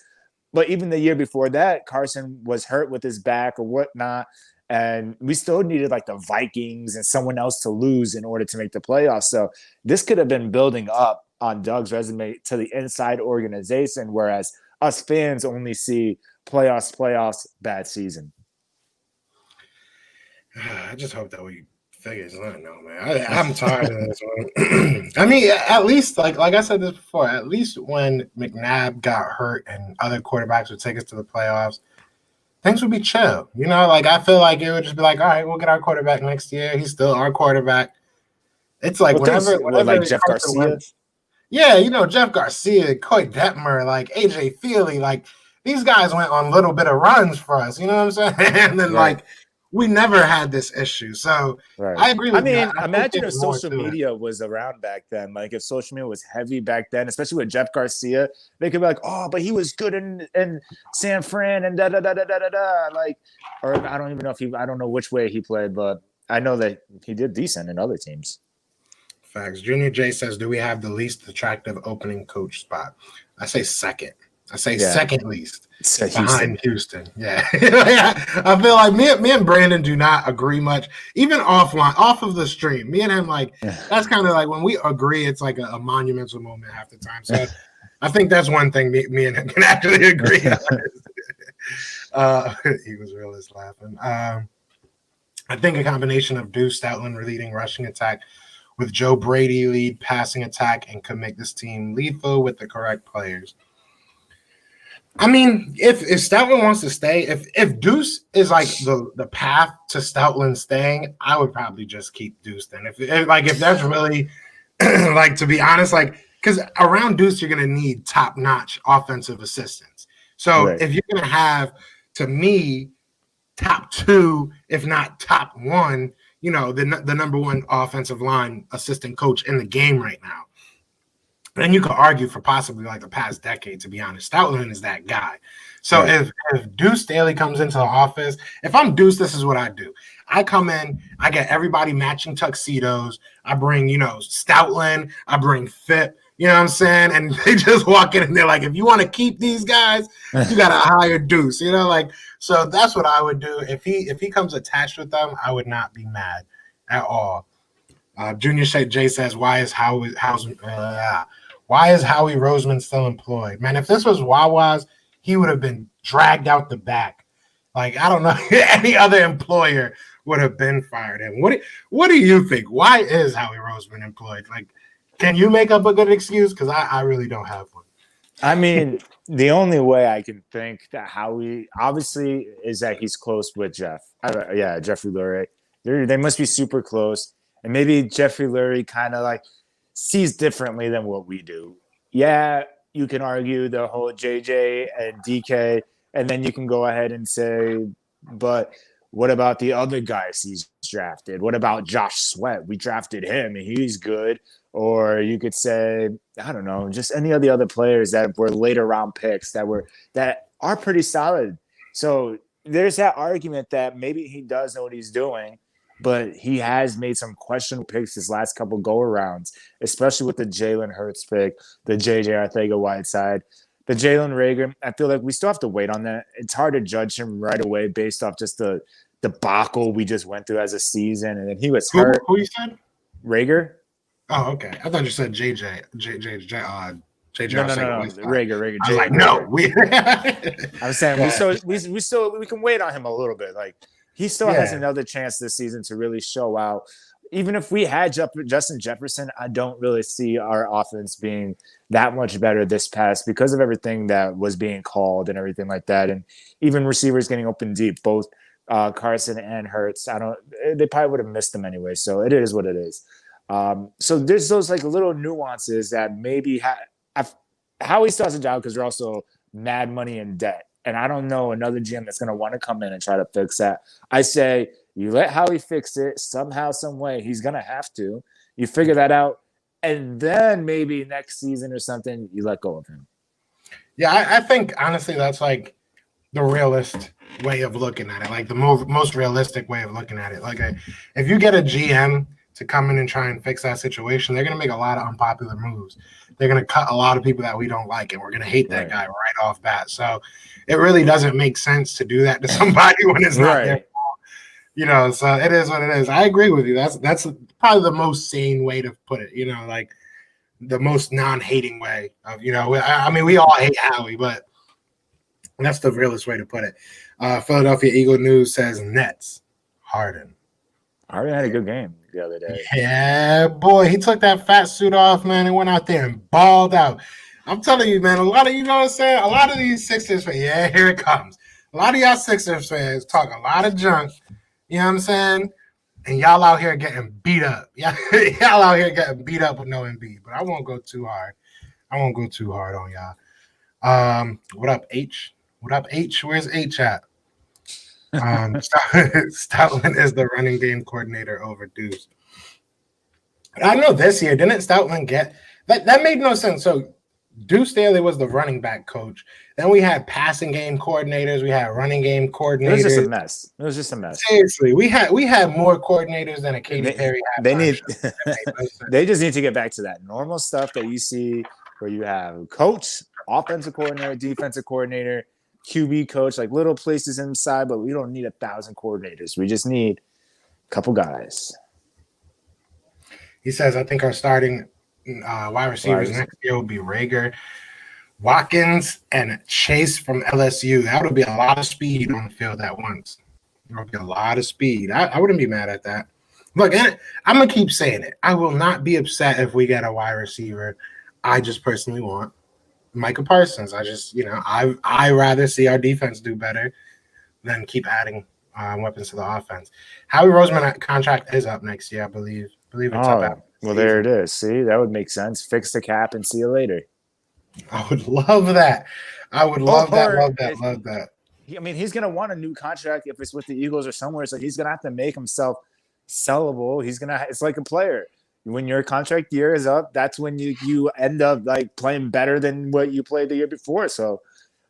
But even the year before that, Carson was hurt with his back or whatnot. And we still needed like the Vikings and someone else to lose in order to make the playoffs. So this could have been building up on Doug's resume to the inside organization, whereas us fans only see playoffs, bad season. I just hope that we figure something out, man. I'm tired of this one. I mean, at least, like I said this before, at least when McNabb got hurt and other quarterbacks would take us to the playoffs, things would be chill. You know, like I feel like it would just be like, all right, we'll get our quarterback next year. He's still our quarterback. It's like whenever like Jeff Garcia. Yeah, you know, Jeff Garcia, Coy Detmer, like AJ Feely, like these guys went on little bit of runs for us, you know what I'm saying? And then like we never had this issue. So I agree with you. I imagine if social media was around back then, like if social media was heavy back then, especially with Jeff Garcia, they could be like, oh, but he was good in San Fran and da da da da da da. Like, or I don't even know I don't know which way he played, but I know that he did decent in other teams. Facts. Junior J says, do we have the least attractive opening coach spot? I say second. Second least behind Houston. Yeah. I feel like me and Brandon do not agree much, even off of the stream. Me and him, like, that's kind of like when we agree, it's like a monumental moment half the time. So I think that's one thing me and him can actually agree on. He was real as laughing. I think a combination of Deuce Stoutland leading rushing attack with Joe Brady lead passing attack and could make this team lethal with the correct players. I mean, if Stoutland wants to stay, if Deuce is like the path to Stoutland staying, I would probably just keep Deuce then. If that's really like, to be honest, like, because around Deuce you're gonna need top-notch offensive assistants. So if you're gonna have, to me, top 2, if not top 1, you know, the number 1 offensive line assistant coach in the game right now. And you could argue for possibly like the past decade, to be honest. Stoutland is that guy. So if Deuce Staley comes into the office, if I'm Deuce, this is what I do. I come in, I get everybody matching tuxedos. I bring, you know, Stoutland. I bring Fit. You know what I'm saying? And they just walk in and they're like, if you want to keep these guys, you got to hire Deuce. You know, like, so that's what I would do. If he comes attached with them, I would not be mad at all. Junior J says, why is Howie Roseman still employed? Man, if this was Wawa's, he would have been dragged out the back. Like, I don't know, any other employer would have been fired. And what do you think? Why is Howie Roseman employed? Like, can you make up a good excuse? Because I really don't have one. I mean, the only way I can think that Howie obviously is that he's close with Jeff. Jeffrey Lurie. They must be super close. And maybe Jeffrey Lurie kind of like sees differently than what we do. Yeah, you can argue the whole JJ and DK, and then you can go ahead and say, but What about the other guys he's drafted? What about Josh Sweat? We drafted him and he's good. Or you could say, I don't know, just any of the other players that were later round picks that are pretty solid. So there's that argument that maybe he does know what he's doing, but he has made some questionable picks his last couple go arounds, especially with the Jalen Hurts pick, the JJ Arcega-Whiteside, the Jalen Reagor. I feel like we still have to wait on that. It's hard to judge him right away based off just the debacle we just went through as a season, and then he was hurt. Who you said? Reagor. Oh, okay. I thought you said JJ. No. Reagor. I was like, no. I was saying we can wait on him a little bit. Like he still has another chance this season to really show out. Even if we had Justin Jefferson, I don't really see our offense being that much better this past because of everything that was being called and everything like that, and even receivers getting open deep, both Carson and Hurts. They probably would have missed them anyway. So it is what it is. So there's those like little nuances that maybe Howie still has a job because they're also mad money in debt. And I don't know another GM that's going to want to come in and try to fix that. I say you let Howie fix it somehow, some way. He's going to have to. You figure that out. And then maybe next season or something, you let go of him. Yeah, I think, honestly, that's like the realist way of looking at it. Like the most realistic way of looking at it. Like if you get a GM to come in and try and fix that situation, they're going to make a lot of unpopular moves. They're going to cut a lot of people that we don't like, and we're going to hate that guy right off bat. So it really doesn't make sense to do that to somebody when it's not their fault. You know, so it is what it is. I agree with you. That's probably the most sane way to put it, you know, like the most non-hating way of, you know, I mean, we all hate Howie, but that's the realest way to put it. Philadelphia Eagle News says Nets, Harden. Harden had a good game the other day. Yeah, boy, he took that fat suit off, man, and went out there and balled out. I'm telling you, man, a lot of, you know what I'm saying? A lot of these Sixers fans, yeah, here it comes. A lot of y'all Sixers fans talk a lot of junk, you know what I'm saying? And y'all out here getting beat up. Y'all out here getting beat up with no Embiid, but I won't go too hard. On y'all. What up, H? What up, H? Where's H at? Stoutland is the running game coordinator over Deuce. I know this year, didn't Stoutland get that? That made no sense. So Deuce Staley was the running back coach. Then we had passing game coordinators. We had running game coordinators. It was just a mess. Seriously, we had more coordinators than a Katy Perry. They just need to get back to that normal stuff that you see where you have coach, offensive coordinator, defensive coordinator, QB coach, like little places inside, but we don't need 1,000 coordinators. We just need a couple guys. He says, I think our starting wide receivers next year will be Reagor, Watkins, and Chase from LSU. That would be a lot of speed on the field at once. There would be a lot of speed. I wouldn't be mad at that. Look, and I'm going to keep saying it. I will not be upset if we get a wide receiver. I just personally want Micah Parsons. I just, you know, I rather see our defense do better than keep adding weapons to the offense. Howie Roseman contract is up next year, I believe. It's up. Well, there it is. See, that would make sense. Fix the cap and see you later. I would love that. I would love that. I mean, he's going to want a new contract if it's with the Eagles or somewhere. So he's going to have to make himself sellable. It's like a player. When your contract year is up, that's when you end up like playing better than what you played the year before. So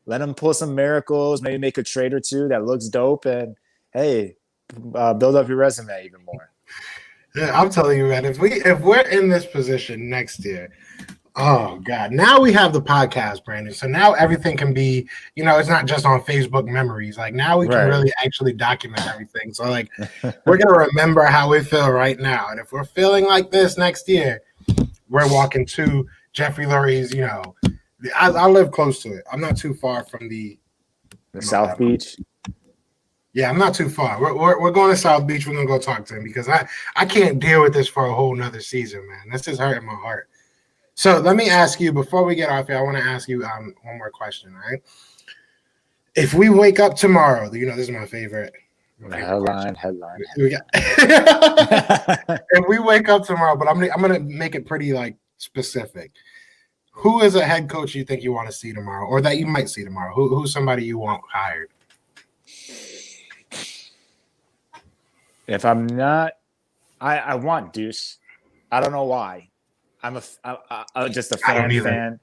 let him pull some miracles, maybe make a trade or two that looks dope, and hey, build up your resume even more. Yeah, I'm telling you, man, if we're in this position next year, oh God, now we have the podcast, Brandon. So now everything can be, you know, it's not just on Facebook memories. Like now we can really actually document everything. So like we're gonna remember how we feel right now. And if we're feeling like this next year, we're walking to Jeffrey Lurie's, you know, I live close to it. I'm not too far from the South Beach. Yeah, I'm not too far. We're going to South Beach. We're gonna go talk to him because I can't deal with this for a whole nother season, man. This is hurting my heart. So let me ask you, before we get off here, I want to ask you one more question, all right? If we wake up tomorrow, you know, this is my favorite headline. If we wake up tomorrow, but I'm gonna make it pretty like specific. Who is a head coach you think you want to see tomorrow, or that you might see tomorrow? Who's somebody you want hired? If I'm not, I want Deuce. I don't know why. I'm just a I don't either. fan.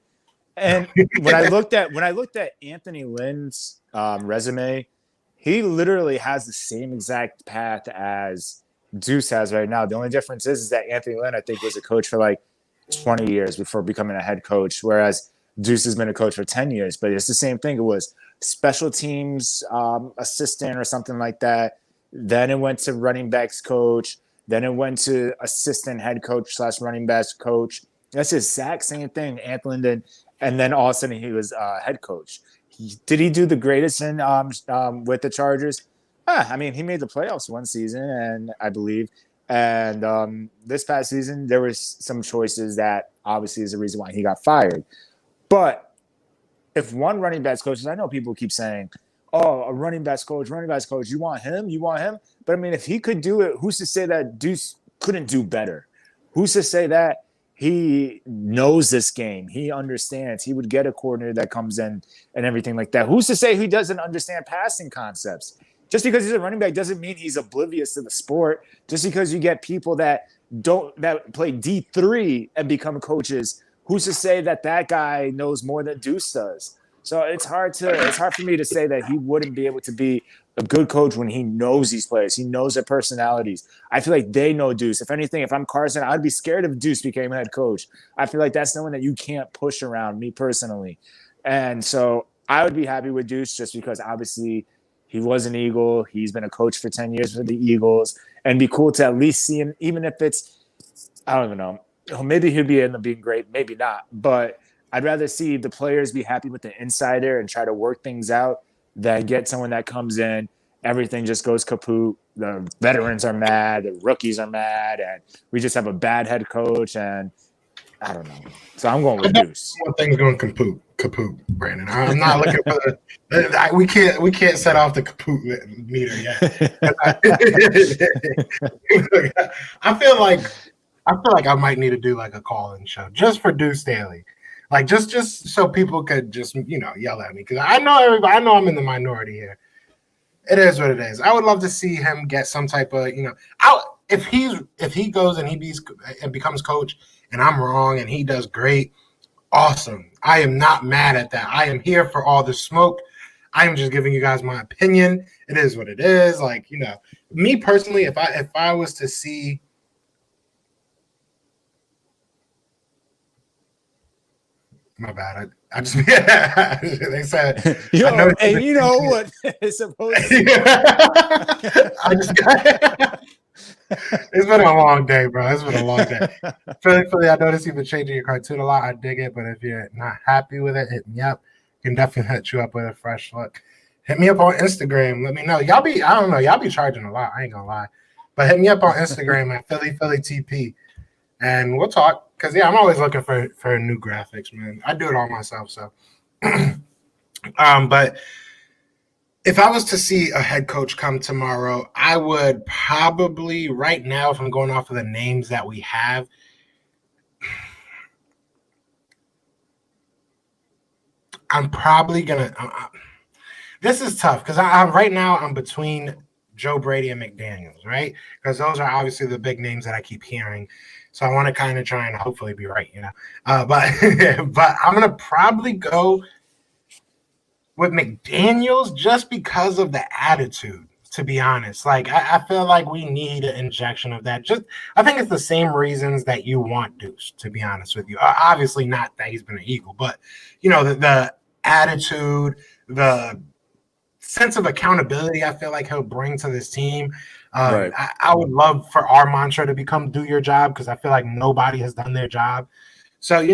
And when I looked at Anthony Lynn's resume, he literally has the same exact path as Deuce has right now. The only difference is that Anthony Lynn, I think, was a coach for like 20 years before becoming a head coach, whereas Deuce has been a coach for 10 years. But it's the same thing. It was special teams assistant or something like that. Then it went to running backs coach. Then it went to assistant head coach / running backs coach. That's the exact same thing Anthony did. And then all of a sudden he was head coach. Did he do the greatest in with the Chargers? I mean, he made the playoffs one season, and I believe. And this past season, there was some choices that obviously is the reason why he got fired. But if one running backs coach, I know people keep saying, "Oh, a running backs coach, you want him, you want him." But I mean, if he could do it, who's to say that Deuce couldn't do better? Who's to say that he knows this game? He understands. He would get a coordinator that comes in and everything like that. Who's to say he doesn't understand passing concepts? Just because he's a running back doesn't mean he's oblivious to the sport. Just because you get people that play D3 and become coaches, who's to say that guy knows more than Deuce does? So it's hard for me to say that he wouldn't be able to be a good coach when he knows these players. He knows their personalities. I feel like they know Deuce. If anything, if I'm Carson, I'd be scared if Deuce became head coach. I feel like that's someone that you can't push around, me personally. And so I would be happy with Deuce just because obviously he was an Eagle. He's been a coach for 10 years for the Eagles. And be cool to at least see him, even if it's, I don't even know. Maybe he'll end up being great, maybe not. But I'd rather see the players be happy with the insider and try to work things out than get someone that comes in, everything just goes kaput. The veterans are mad, the rookies are mad, and we just have a bad head coach. And I don't know. So I'm going with Deuce. One thing's going kaput, Brandon. I'm not looking for the. We can't set off the kaput meter yet. I feel like I might need to do like a call-in show just for Deuce Staley. Like just so people could just yell at me because I know everybody. I know I'm in the minority here. It is what it is. I would love to see him get some type of if he goes and he becomes coach and I'm wrong and he does great, awesome. I am not mad at that. I am here for all the smoke. I am just giving you guys my opinion. It is what it is. Like me personally, if I was to see. My bad. I just they said. And you know what it's supposed to. I just got. It's been a long day, bro. It's been a long day. Philly, I noticed you've been changing your cartoon a lot. I dig it, but if you're not happy with it, hit me up. Can definitely hit you up with a fresh look. Hit me up on Instagram. Let me know. Y'all be charging a lot. I ain't gonna lie, but hit me up on Instagram at Philly TP, and we'll talk. Because, I'm always looking for new graphics, man. I do it all myself, so. But if I was to see a head coach come tomorrow, I would probably, right now, if I'm going off of the names that we have, I'm probably going to this is tough because right now I'm between Joe Brady and McDaniels, right? Because those are obviously the big names that I keep hearing. So I want to kind of try and hopefully be right, But but I'm going to probably go with McDaniels just because of the attitude, to be honest. Like, I feel like we need an injection of that. I think it's the same reasons that you want Deuce, to be honest with you. Obviously not that he's been an Eagle, but, the attitude, the sense of accountability I feel like he'll bring to this team. Right. I would love for our mantra to become do your job because I feel like nobody has done their job. So,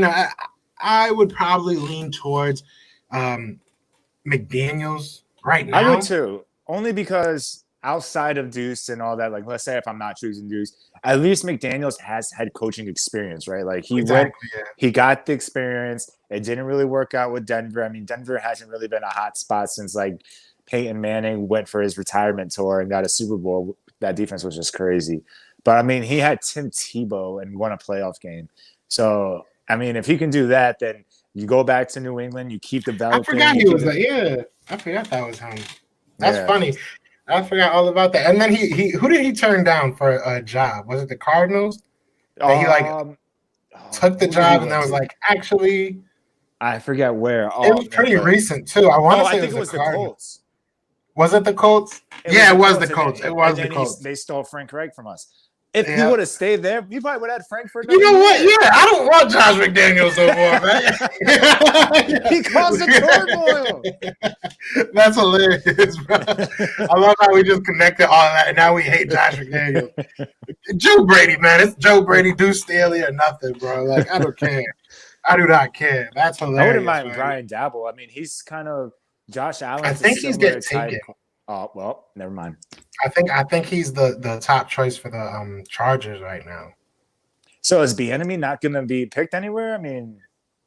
I would probably lean towards McDaniels right now. I would too, only because outside of Deuce and all that, like let's say if I'm not choosing Deuce, at least McDaniels has had coaching experience, right? Like he got the experience. It didn't really work out with Denver. I mean, Denver hasn't really been a hot spot since like Peyton Manning went for his retirement tour and got a Super Bowl. That defense was just crazy. But, I mean, he had Tim Tebow and won a playoff game. So, I mean, if he can do that, then you go back to New England, you keep developing. I forgot he was I forgot that was him. That's funny. I forgot all about that. And then he who did he turn down for a job? Was it the Cardinals? That he took the job and then was like, actually, I forget where. It was pretty recent too. I want to say I think it was the Colts. Was it the Colts? It was the Colts. It was the Colts. They stole Frank Reich from us. If he would have stayed there, he probably would have had Frank for You know what? Yeah, I don't want Josh McDaniels no more, man. He caused the turmoil. That's hilarious, bro. I love how we just connected all that, and now we hate Josh McDaniels. Joe Brady, man. It's Joe Brady, Deuce Staley, or nothing, bro. Like, I don't care. I do not care. That's hilarious. I wouldn't mind man. Brian Dabble. I mean, he's kind of Josh Allen. I think he's getting taken. Oh, well, never mind. I think he's the top choice for the Chargers right now. So is Bieniemy not going to be picked anywhere? I mean,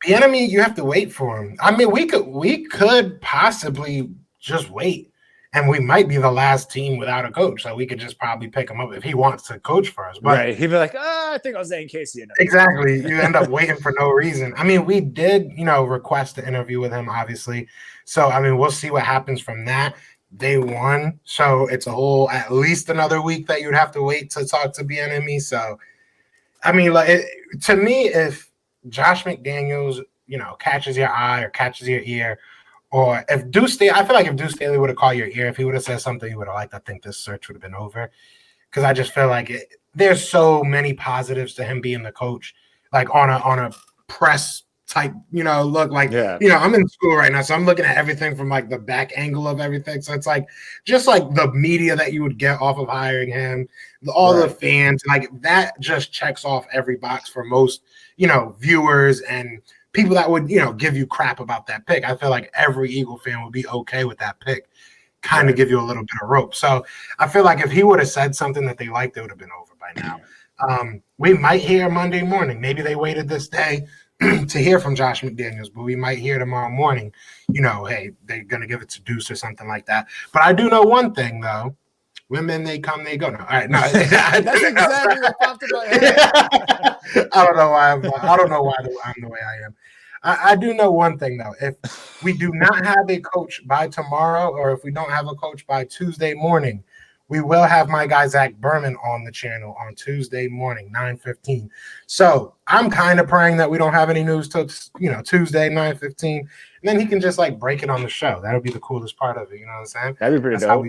Bieniemy, you have to wait for him. I mean, we could possibly just wait, and we might be the last team without a coach, so we could just probably pick him up if he wants to coach for us. But right, he'd be like, I think I'll say in case you know. Exactly. You end up waiting for no reason. I mean, we did, request an interview with him, obviously. So, I mean, we'll see what happens from that. Day one, so it's at least another week that you'd have to wait to talk to Bieniemy. So, I mean, to me, if Josh McDaniels, catches your eye or catches your ear, or if Deuce Staley, I feel like if Deuce Staley would have caught your ear, if he would have said something you would have liked, I think this search would have been over. Because I just feel like there's so many positives to him being the coach, like on a press type, look like, I'm in school right now. So I'm looking at everything from like the back angle of everything. So it's like, just like the media that you would get off of hiring him, all the fans, like that just checks off every box for most, viewers and people that would, give you crap about that pick. I feel like every Eagle fan would be okay with that pick, kind of give you a little bit of rope. So I feel like if he would have said something that they liked, it would have been over by now. We might hear Monday morning. Maybe they waited this day to hear from Josh McDaniels, but we might hear tomorrow morning, hey, they're going to give it to Deuce or something like that. But I do know one thing, though. Women, they come, they go. No, all right, no. That's exactly what popped in my head. I don't know why I'm the way I am. I do know one thing, though. If we do not have a coach by tomorrow, or if we don't have a coach by Tuesday morning, we will have my guy Zach Berman on the channel on Tuesday morning, 9:15. So I'm kind of praying that we don't have any news till Tuesday, 9:15, and then he can just like break it on the show. That would be the coolest part of it. You know what I'm saying? That'd be pretty dope.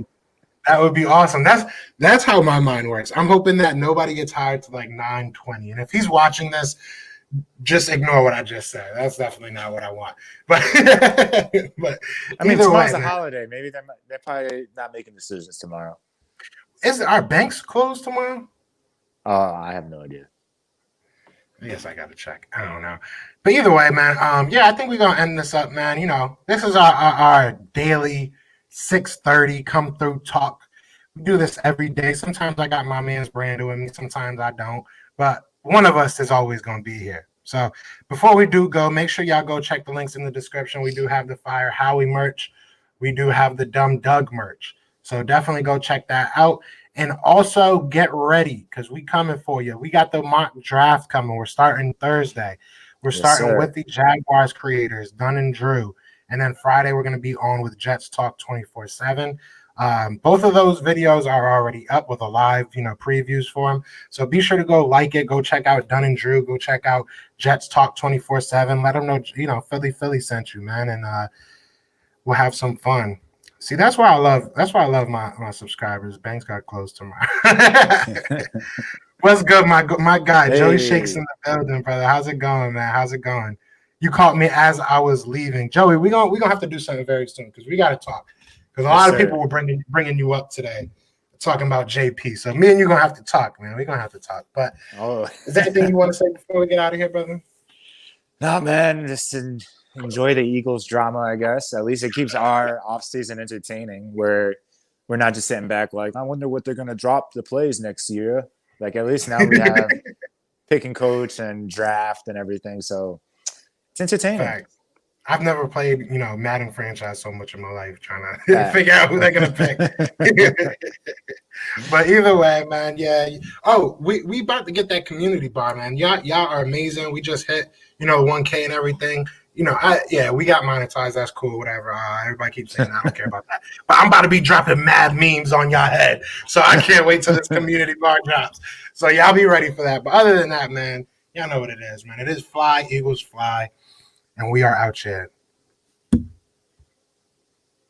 That would be awesome. That's how my mind works. I'm hoping that nobody gets hired to like 9:20, and if he's watching this, just ignore what I just said. That's definitely not what I want. But I mean, tomorrow's a holiday. Maybe they're probably not making decisions tomorrow. Is our banks closed tomorrow? I have no idea. Yes, I got to check. I don't know. But either way, man, I think we're going to end this up, man. This is our daily 6:30 come through talk. We do this every day. Sometimes I got my man's Brando with me. Sometimes I don't. But one of us is always going to be here. So before we do go, make sure y'all go check the links in the description. We do have the Fire Howie merch. We do have the Dumb Doug merch. So definitely go check that out. And also get ready because we coming for you. We got the mock draft coming. We're starting Thursday. We're starting with the Jaguars creators, Dunn and Drew. And then Friday, we're going to be on with Jets Talk 24/7. Both of those videos are already up with a live, previews for them. So be sure to go like it. Go check out Dunn and Drew. Go check out Jets Talk 24/7. Let them know, Philly sent you, man. And we'll have some fun. See, that's why I love my subscribers. Banks got closed tomorrow. What's good, my guy? Hey. Joey Shakes in the building, brother. How's it going, man? How's it going? You caught me as I was leaving. Joey, we're gonna have to do something very soon because we gotta talk. Because a lot of people were bringing you up today, talking about JP. So me and you gonna have to talk, man. We're gonna have to talk. But is there anything you want to say before we get out of here, brother? No, man. Just enjoy the Eagles drama, I guess. At least it keeps our offseason entertaining where we're not just sitting back like, I wonder what they're going to drop the plays next year. Like, at least now we have pick and coach and draft and everything. So it's entertaining. Facts. I've never played, Madden franchise so much in my life trying to figure out who they're going to pick. But either way, man, yeah. Oh, we about to get that community bar, man. Y'all are amazing. We just hit, 1K and everything. we got monetized. That's cool, whatever. Everybody keeps saying I don't care about that. But I'm about to be dropping mad memes on y'all head. So I can't wait till this community bar drops. So y'all be ready for that. But other than that, man, y'all know what it is, man. It is fly, Eagles fly. And we are out here.